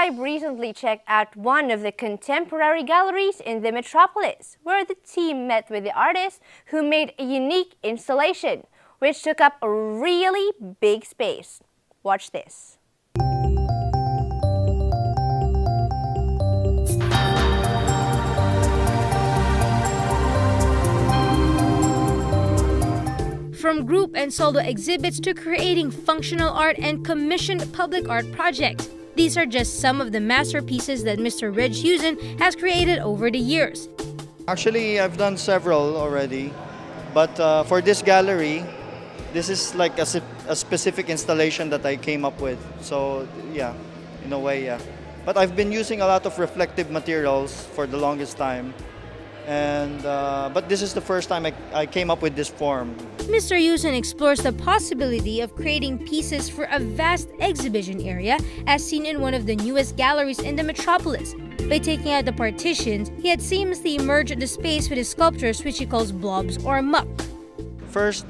Tribe recently checked out one of the contemporary galleries in the metropolis, where the team met with the artist who made a unique installation, which took up a really big space. Watch this. From group and solo exhibits to creating functional art and commissioned public art projects, these are just some of the masterpieces that Mr. Reg Husen has created over the years. Actually, I've done several already, but for this gallery, this is like a specific installation that I came up with. So yeah, in a way, yeah. But I've been using a lot of reflective materials for the longest time. And but this is the first time I came up with this form. Mr. Husen explores the possibility of creating pieces for a vast exhibition area as seen in one of the newest galleries in the metropolis. By taking out the partitions, he had seamlessly merged the space with his sculptures, which he calls blobs or muck. First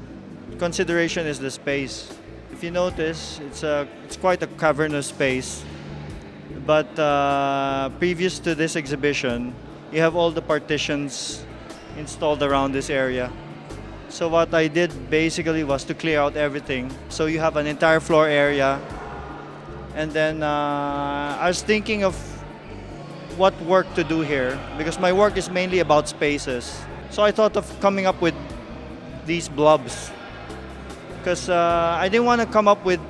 consideration is the space. If you notice, it's quite a cavernous space. But previous to this exhibition, you have all the partitions installed around this area. So what I did basically was to clear out everything. So you have an entire floor area. And then I was thinking of what work to do here, because my work is mainly about spaces. So I thought of coming up with these blobs. Because I didn't want to come up with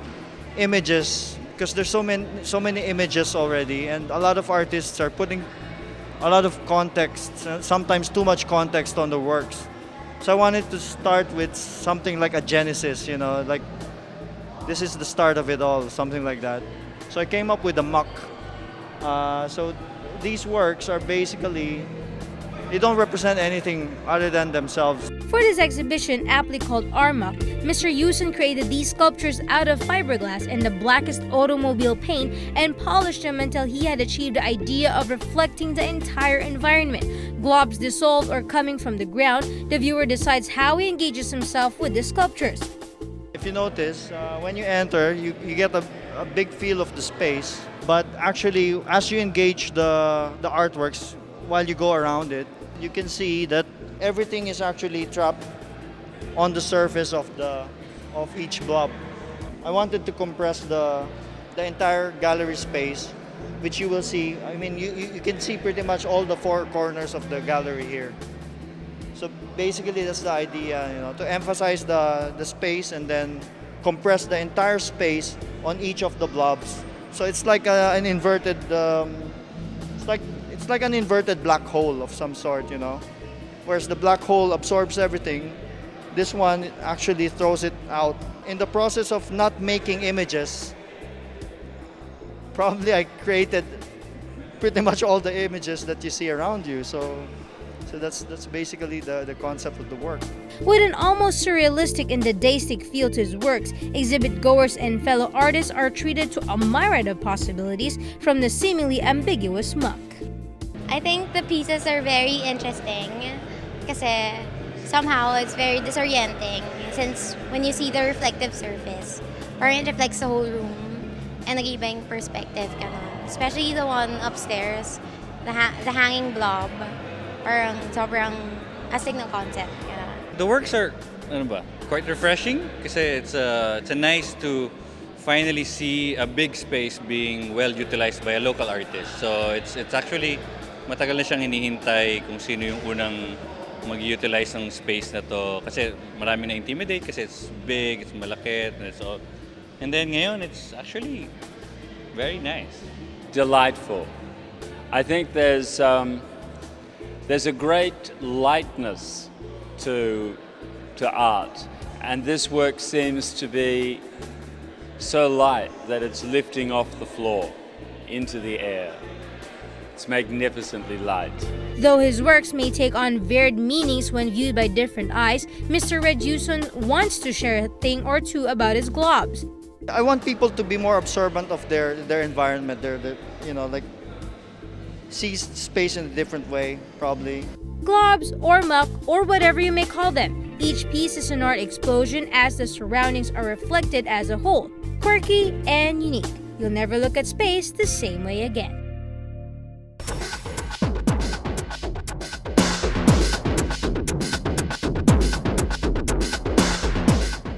images, because there's so many images already, and a lot of artists are putting a lot of context, sometimes too much context on the works. So I wanted to start with something like a genesis, you know, like this is the start of it all, something like that. So I came up with a muck. So these works are basically, they don't represent anything other than themselves. For this exhibition, aptly called Muck, Mr. Husen created these sculptures out of fiberglass and the blackest automobile paint and polished them until he had achieved the idea of reflecting the entire environment. Globs dissolved or coming from the ground, the viewer decides how he engages himself with the sculptures. If you notice, when you enter, you get a big feel of the space, but actually as you engage the artworks, while you go around it, you can see that everything is actually trapped on the surface of each blob. I wanted to compress the entire gallery space, which you will see. I mean, you can see pretty much all the four corners of the gallery here. So basically, that's the idea, you know, to emphasize the space and then compress the entire space on each of the blobs. So it's like an inverted. It's like an inverted black hole of some sort, you know. Whereas the black hole absorbs everything, this one actually throws it out. In the process of not making images, probably I created pretty much all the images that you see around you. So that's basically the concept of the work. With an almost surrealistic and dadaistic feel to his works, exhibit goers and fellow artists are treated to a myriad of possibilities from the seemingly ambiguous muck. I think the pieces are very interesting kasi somehow it's very disorienting since when you see the reflective surface, parang it reflects the whole room and nag-iba yung perspective ka na. Especially the one upstairs, the hanging blob, parang sobrang astig ng concept. The works are quite refreshing kasi it's nice to finally see a big space being well utilized by a local artist. So it's actually matagal na siyang hinihintay kung sino yung unang mag-utilize ng space na to kasi marami na intimidate kasi it's big, it's malaki, and then ngayon it's actually very nice. Delightful. I think there's a great lightness to art, and this work seems to be so light that it's lifting off the floor into the air. It's magnificently light. Though his works may take on varied meanings when viewed by different eyes, Mr. Reg Husen wants to share a thing or two about his globs. I want people to be more observant of their environment, you know, like see space in a different way, probably. Globs or muck or whatever you may call them, each piece is an art explosion as the surroundings are reflected as a whole, quirky and unique. you'll never look at space the same way again.